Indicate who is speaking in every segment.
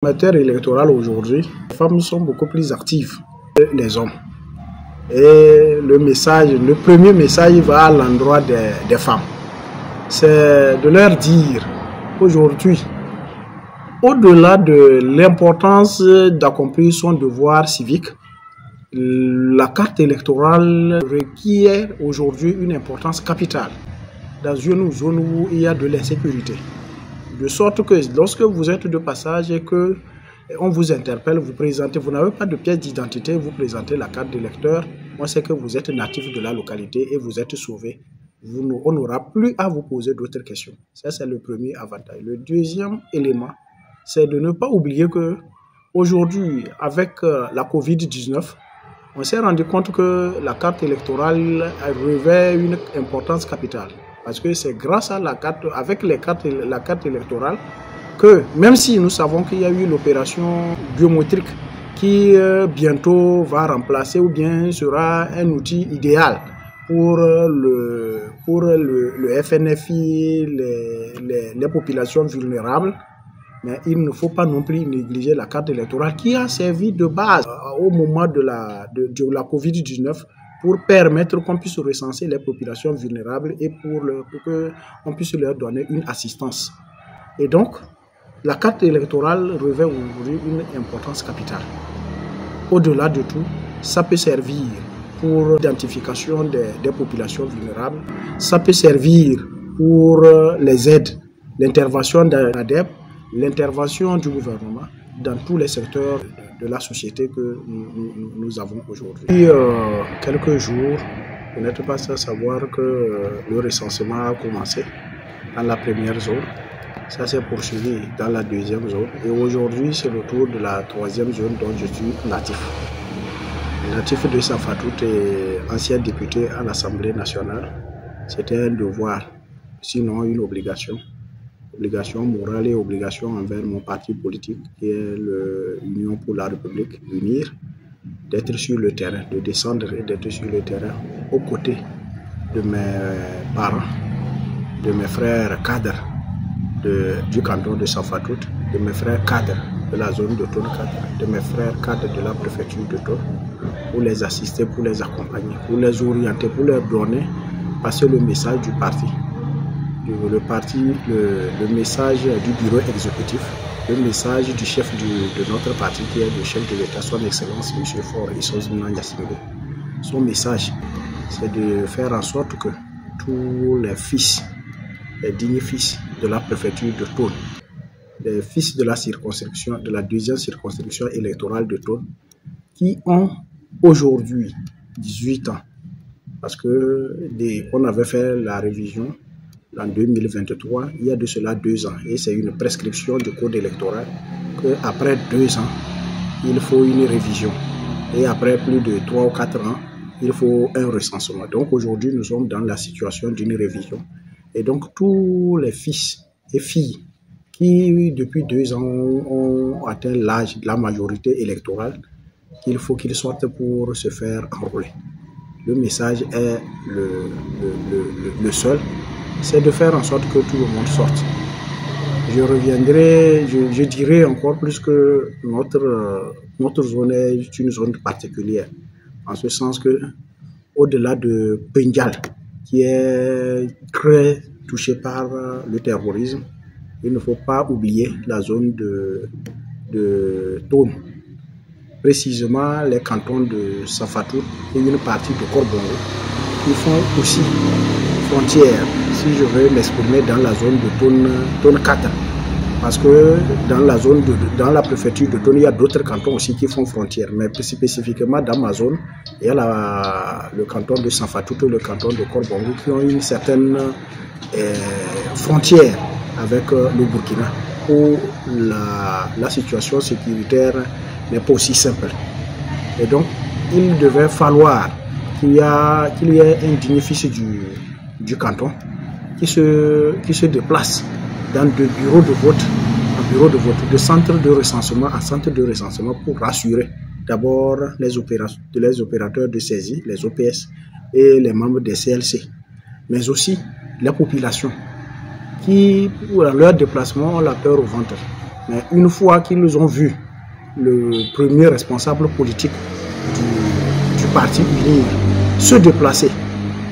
Speaker 1: En matière électorale aujourd'hui, les femmes sont beaucoup plus actives que les hommes. Et le premier message va à l'endroit des femmes. C'est de leur dire aujourd'hui, au-delà de l'importance d'accomplir son devoir civique, la carte électorale requiert aujourd'hui une importance capitale dans une zone où il y a de l'insécurité. De sorte que lorsque vous êtes de passage et qu'on vous interpelle, vous présentez, vous n'avez pas de pièce d'identité, vous présentez la carte d'électeur, on sait que vous êtes natif de la localité et vous êtes sauvé. On n'aura plus à vous poser d'autres questions. Ça, c'est le premier avantage. Le deuxième élément, c'est de ne pas oublier que aujourd'hui, avec la COVID-19, on s'est rendu compte que la carte électorale revêt une importance capitale. Parce que c'est grâce à la carte électorale que, même si nous savons qu'il y a eu l'opération biométrique qui bientôt va remplacer ou bien sera un outil idéal pour le FNFI, les populations vulnérables, mais il ne faut pas non plus négliger la carte électorale qui a servi de base au moment de la COVID-19 pour permettre qu'on puisse recenser les populations vulnérables et pour qu'on puisse leur donner une assistance. Et donc, la carte électorale revêt aujourd'hui une importance capitale. Au-delà de tout, ça peut servir pour l'identification des populations vulnérables, ça peut servir pour les aides, l'intervention d'ADEP, l'intervention du gouvernement dans tous les secteurs de la société que nous avons aujourd'hui. Depuis quelques jours, vous n'êtes pas sans savoir que le recensement a commencé dans la première zone. Ça s'est poursuivi dans la deuxième zone. Et aujourd'hui, c'est le tour de la troisième zone dont je suis natif. Natif de Safatoute et ancien député à l'Assemblée nationale. C'était un devoir, sinon une obligation. Obligation morale et obligation envers mon parti politique qui est l'Union pour la République, UNIR, d'être sur le terrain, de descendre et d'être sur le terrain aux côtés de mes parents, de mes frères cadres du canton de Safatoute, de mes frères cadres de la zone de Thône 4, de mes frères cadres de la préfecture de Thône, pour les assister, pour les accompagner, pour les orienter, pour leur donner, passer le message du parti. Le message du bureau exécutif, le message du chef de notre parti qui est le chef de l'État, son Excellence M. Faure Issozouna Gnassingbé. Son message, c'est de faire en sorte que tous les fils, les dignes fils de la préfecture de Thône, les fils de la circonscription, de la deuxième circonscription électorale de Thône, qui ont aujourd'hui 18 ans, parce qu'on avait fait la révision en 2023, il y a de cela 2 ans, et c'est une prescription du code électoral qu'après 2 ans, il faut une révision. Et après plus de 3 ou 4 ans, il faut un recensement. Donc aujourd'hui, nous sommes dans la situation d'une révision. Et donc tous les fils et filles qui, depuis 2 ans, ont atteint l'âge de la majorité électorale, il faut qu'ils sortent pour se faire enrôler. Le message est le seul. C'est de faire en sorte que tout le monde sorte. Je dirais encore plus que notre zone est une zone particulière, en ce sens que, au-delà de Pendial, qui est très touché par le terrorisme, il ne faut pas oublier la zone de Thône, précisément les cantons de Safatoute et une partie de Korbongo, qui font aussi frontière, si je veux m'exprimer, dans la zone de Thône 4. Parce que dans la préfecture de Thône, il y a d'autres cantons aussi qui font frontière. Mais plus spécifiquement dans ma zone, il y a le canton de Safatoute et le canton de Korbongo qui ont une certaine frontière avec le Burkina, où la situation sécuritaire n'est pas aussi simple. Et donc, il devait falloir qu'il y ait un digne fils du canton qui se déplace dans de bureaux de vote en bureau de vote, de centre de recensement en centre de recensement, pour rassurer d'abord les opérateurs de saisie, les OPS et les membres des CLC, mais aussi la population qui, pour leur déplacement, ont la peur au ventre. Mais une fois qu'ils ont vu le premier responsable politique du parti unir se déplacer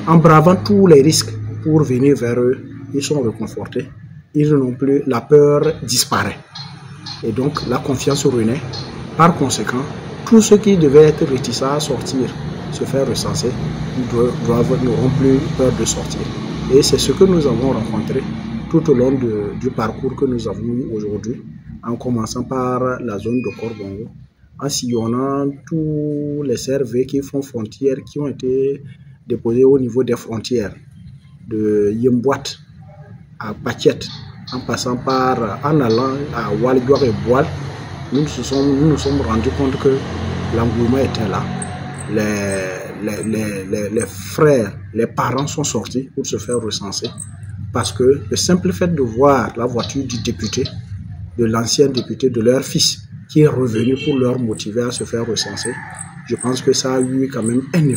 Speaker 1: en bravant tous les risques pour venir vers eux, ils sont réconfortés. Ils n'ont plus, la peur disparaît. Et donc la confiance renaît. Par conséquent, tous ceux qui devaient être réticents à sortir, se faire recenser, n'auront plus peur de sortir. Et c'est ce que nous avons rencontré tout au long du parcours que nous avons eu aujourd'hui, en commençant par la zone de Korbongo, en sillonnant tous les CRV qui font frontière, qui ont été déposés au niveau des frontières, de Yembouat à Pachet, en passant par, en allant à Walidouar et Boal. Nous nous sommes rendus compte que l'engouement était là. Les frères, les parents sont sortis pour se faire recenser parce que le simple fait de voir la voiture du député, de l'ancien député, de leur fils qui est revenu pour leur motiver à se faire recenser, je pense que ça a eu quand même un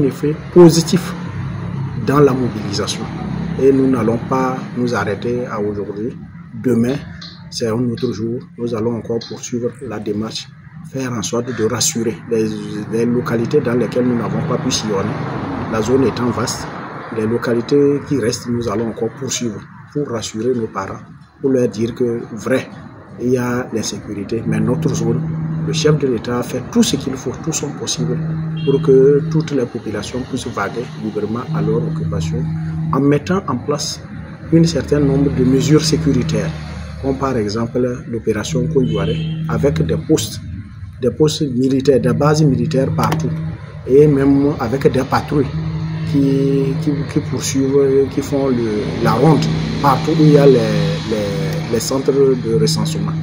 Speaker 1: effet positif dans la mobilisation. Et nous n'allons pas nous arrêter à aujourd'hui. Demain, c'est un autre jour. Nous allons encore poursuivre la démarche, faire en sorte de rassurer les localités dans lesquelles nous n'avons pas pu sillonner. La zone étant vaste, les localités qui restent, nous allons encore poursuivre pour rassurer nos parents, pour leur dire que vrai, il y a l'insécurité, mais notre zone, le chef de l'État a fait tout ce qu'il faut, tout son possible pour que toutes les populations puissent vaguer librement à leur occupation, en mettant en place un certain nombre de mesures sécuritaires, comme par exemple l'opération Kouliouare, avec des postes militaires, des bases militaires partout, et même avec des patrouilles qui poursuivent, qui font la ronde partout où il y a les centres de recensement.